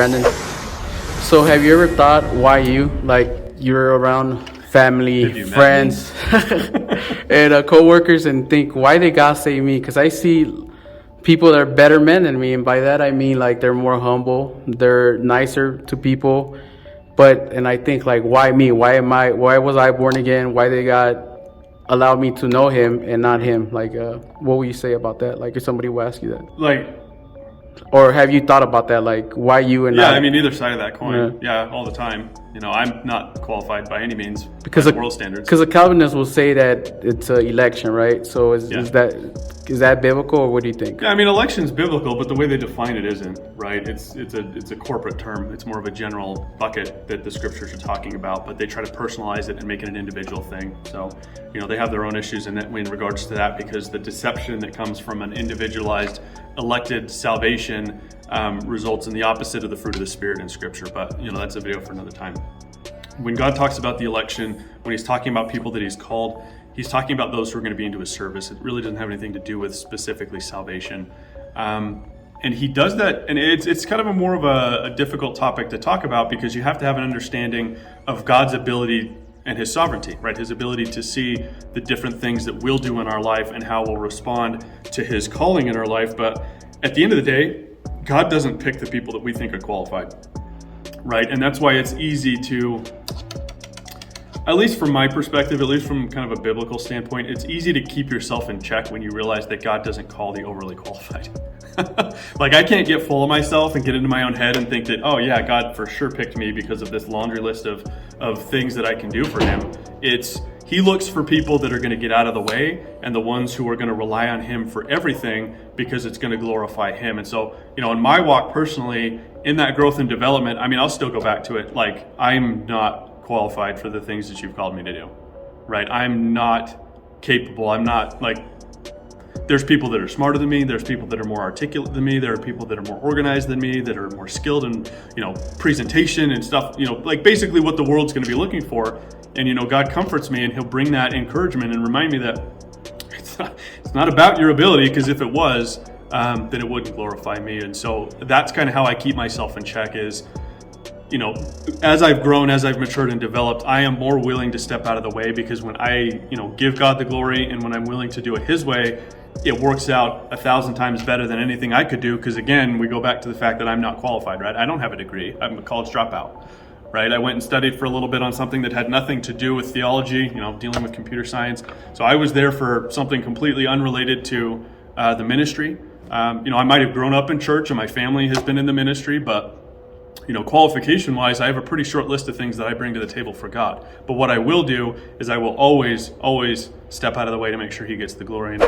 Brandon. So have you ever thought why you? Like you're around family, friends, and co-workers and think why they God say me? Because I see people that are better men than me, and by that I mean like they're more humble, they're nicer to people. And I think like why me? Why was I born again? Why they God allowed me to know him and not him? Like what will you say about that? Like if somebody will ask you that. Or have you thought about that? Like, why you and I mean, either side of that coin. Yeah, all the time. I'm not qualified by any means because by the world standards. Because the Calvinists will say that it's an election, right? So is that biblical, or what do you think? Yeah, I mean, election's biblical, but the way they define it isn't, right? It's a corporate term. It's more of a general bucket that the scriptures are talking about, but they try to personalize it and make it an individual thing. So, they have their own issues in regards to that, because the deception that comes from an individualized elected salvation results in the opposite of the fruit of the Spirit in Scripture. But that's a video for another time. When God talks about the election, when he's talking about people that he's called, he's talking about those who are going to be into his service. It really doesn't have anything to do with specifically salvation. And he does that, and it's kind of more of a difficult topic to talk about, because you have to have an understanding of God's ability and his sovereignty, right? His ability to see the different things that we'll do in our life and how we'll respond to his calling in our life. But at the end of the day, God doesn't pick the people that we think are qualified, right? And that's why it's easy to, at least from my perspective, at least from kind of a biblical standpoint, it's easy to keep yourself in check when you realize that God doesn't call the overly qualified. Like, I can't get full of myself and get into my own head and think that, oh yeah, God for sure picked me because of this laundry list of things that I can do for him. He looks for people that are going to get out of the way, and the ones who are going to rely on him for everything, because it's going to glorify him. And so, in my walk personally, in that growth and development, I mean, I'll still go back to it. Like, I'm not qualified for the things that you've called me to do, right? I'm not capable. I'm not, like, there's people that are smarter than me. There's people that are more articulate than me. There are people that are more organized than me, that are more skilled in, presentation and stuff, like basically what the world's going to be looking for. And, God comforts me, and he'll bring that encouragement and remind me that it's not about your ability, because if it was, then it wouldn't glorify me. And so that's kind of how I keep myself in check is, as I've grown, as I've matured and developed, I am more willing to step out of the way, because when I, give God the glory, and when I'm willing to do it his way, it works out 1,000 times better than anything I could do. Because again, we go back to the fact that I'm not qualified, right? I don't have a degree. I'm a college dropout, right? I went and studied for a little bit on something that had nothing to do with theology, dealing with computer science. So I was there for something completely unrelated to the ministry. I might have grown up in church and my family has been in the ministry, but qualification wise, I have a pretty short list of things that I bring to the table for God. But what I will do is I will always step out of the way to make sure he gets the glory.